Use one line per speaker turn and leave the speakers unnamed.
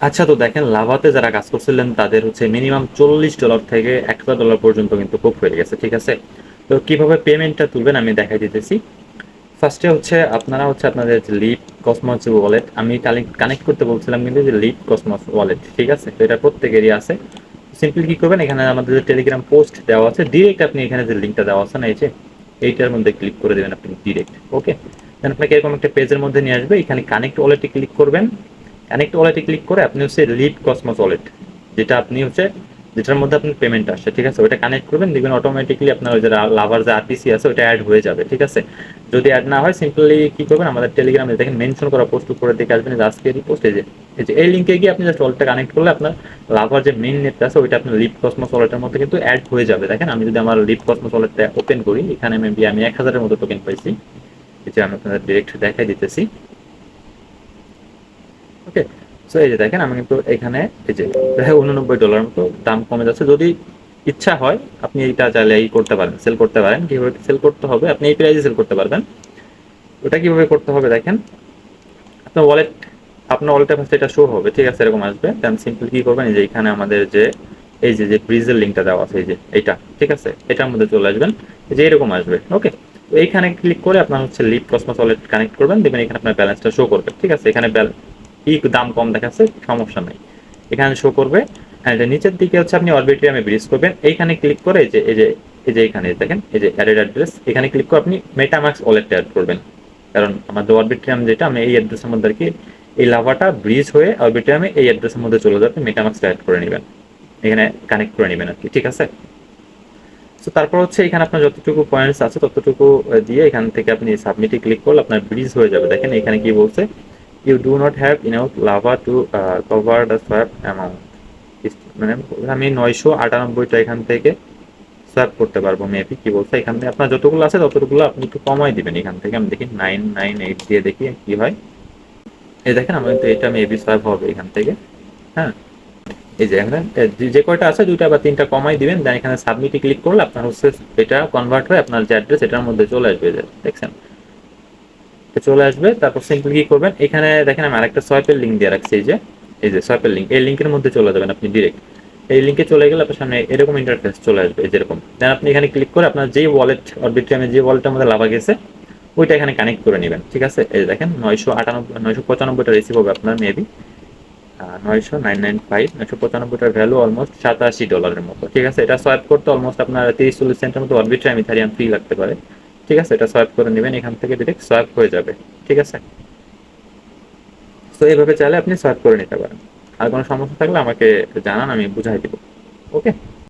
আচ্ছা, তো দেখেন লাভাতে যারা কাজ করছিলেন তাদের হচ্ছে মিনিমাম $40 থেকে $1,000 পর্যন্ত কিন্তু বুক হয়ে গেছে, ঠিক আছে? তো কিভাবে পেমেন্টটা তুলবেন আমি দেখাই দিতেছি। ফার্স্টে হচ্ছে আপনারা হচ্ছে আপনাদের যে লিপ কসমস যে ওয়ালেট আমি কানেক্ট করতে বলছিলাম, কিন্তু যে লিপ কসমস ওয়ালেট, ঠিক আছে? তো এটা প্রত্যেকেরই আছে। সিম্পলি কি করবেন, এখানে আমাদের যে টেলিগ্রাম পোস্ট দেওয়া আছে, ডিরেক্ট আপনি এখানে যে লিঙ্কটা দেওয়া আছে না, এই যে এইটার মধ্যে ক্লিক করে দেবেন আপনি ডিরেক্ট। ওকে, দেন আপনাকে এরকম একটা পেজের মধ্যে নিয়ে আসবে। এখানে কানেক্ট ওয়ালেটে ক্লিক করবেন। কানেক্ট ওয়ালেটে ক্লিক করে আপনি হচ্ছে লিড কসমস ওয়ালেট, যেটা আপনি হচ্ছে যেটার মধ্যে আপনার পেমেন্ট আসছে, ঠিক আছে? ওটা কানেক্ট করবেন, দেখবেন অটোমেটিকলি আপনার ওই যে লাভার যে আরপিসি আছে ওটা অ্যাড হয়ে যাবে, ঠিক আছে? যদি অ্যাড না হয় সিম্পলি কি করবেন, আমাদের টেলিগ্রামে দেখেন মেনশন করা পোস্ট করে দেখে আসবেন যে আজকেরই পোস্ট, এই যে এই লিঙ্কে গিয়ে আপনি জাস্ট ওয়ালেটটা কানেক্ট করলে আপনার লাভার যে মেইন নেটটা আছে ওইটা আপনার লিপ কসমস ওয়ালেটের মধ্যে কিন্তু অ্যাড হয়ে যাবে। দেখেন আমি যদি আমার লিপ কসমস ওয়ালেটটা ওপেন করি, এখানে মেবি আমি 1,000-এর মতো টোকেন পাইছি। এই যে আমি আপনাদের ডিরেক্ট দেখাই দিতেছি। ওকে, সো এই যে দেখেন আমি কিন্তু এখানে এই যে প্রায় $89 মতো দাম কমে যাচ্ছে। যদি ইচ্ছা হয় আপনি এইটা চাইলে এই করতে পারেন, সেল করতে পারেন। কিভাবে সেল করতে হবে, আপনি এই প্রাইসে সেল করতে পারবেন। ওটা কিভাবে করতে হবে দেখেন, আপনার ওয়ালেট আপনার ওয়ালেটে ফার্স্ট এটা শো হবে, ঠিক আছে? এরকম আসবে। দেন সিম্পল কি করবেন, এই যে এখানে আমাদের যে এই যে যে ব্রিজের লিঙ্কটা দেওয়া আছে, এই যে এইটা, ঠিক আছে? এটার মধ্যে চলে আসবেন, এই যে এরকম আসবে। ওকে, তো এইখানে ক্লিক করে আপনার হচ্ছে লিপ কসমস ওয়ালেট কানেক্ট করবেন, দেখবেন এখানে আপনার ব্যালেন্সটা শো করবে, ঠিক আছে? এখানে দাম কম দেখাচ্ছে, সমস্যা নাই, এখানে শো করবে। হ্যাঁ, এটা নিচের দিকে হচ্ছে আপনি অরবিট্রিয়ামে ব্রিজ করবেন, এইখানে ক্লিক করে এই যে এখানে দেখেন এই যে অ্যাডেড অ্যাড্রেস, এখানে ক্লিক করে আপনি মেটামাক্স ওয়ালেটটা অ্যাড করবেন। কারণ আমাদের অরবিট্রিয়াম যেটা, আমি এই অ্যাড্রেসের মধ্যে আর কি এই লাভাটা ব্রিজ হয়ে অরবিট্রিয়ামে এই অ্যাড্রেসের মধ্যে চলে যাবে, মেটামাক্সটা অ্যাড করে নেবেন, এখানে কানেক্ট করে নেবেন আর কি, ঠিক আছে? তো তারপর হচ্ছে এখানে আপনার যতটুকু পয়েন্টস আছে ততটুকু দিয়ে এখান থেকে আপনি সাবমিটে ক্লিক করলে আপনার ব্রিজ হয়ে যাবে। দেখেন এখানে কি বলছে, you do not have enough lava to cover the swap amount. মানে আমি 998টা এখান থেকে সোয়াপ করতে পারবো মেবি, কি বলছে এখান থেকে আপনার যতগুলো আছে ততগুলো আপনি একটু কমাই দিবেন। এখান থেকে আমি দেখি 998 দিয়ে দেখি কি হয়। এই দেখেন আমার কিন্তু এটা মেবি সোয়াপ হবে এখান থেকে। হ্যাঁ, এই যে এখানে যে কয়টা আছে 2টা বা 3টা কমাই দিবেন, দেন এখানে সাবমিটে ক্লিক করলে আপনার হচ্ছে এটা কনভার্ট হয়ে আপনার যে অ্যাড্রেস এটার মধ্যে চলে আসবে, দেখছেন? চলে আসবে। তারপর সিম্পলি কি করবেন, এখানে দেখেন আমি আরেকটা সোয়াইপের লিঙ্ক দিয়ে রাখছি, এই যে সোয়াইপের লিঙ্ক, এই লিঙ্কের মধ্যে চলে যাবেন আপনি ডিরেক্ট। এই লিঙ্কে চলে গেলে আপনার সামনে এরকম ইন্টারফেস চলে আসবে, যেরকম। দেন আপনি এখানে ক্লিক করে আপনার যেই ওয়ালেট অরবিট্রিয়ামে যে ওয়ালেটের মধ্যে লাভা গেছে ওইটা এখানে কানেক্ট করে নেবেন, ঠিক আছে? এই দেখেন 995টা রিসিভ হবে আপনার মেবি 9,995, 995টার ভ্যালু অলমোস্ট $87 মতো, ঠিক আছে? এটা সোয়াইপ করতে অলমোস্ট আপনার 30-40 সেন্টের মতো অরবিট্রিয়াম ইথারিয়াম ফ্রি লাগতে পারে, ঠিক আছে? এটা সোয়াইপ করে নেবেন, এখান থেকে ডিরেক্ট সোয়াইপ হয়ে যাবে, ঠিক আছে? তো এইভাবে চাইলে আপনি সোয়াইপ করে নিতে পারেন। আর কোনো সমস্যা থাকলে আমাকে জানান, আমি বুঝাই দিব। ওকে।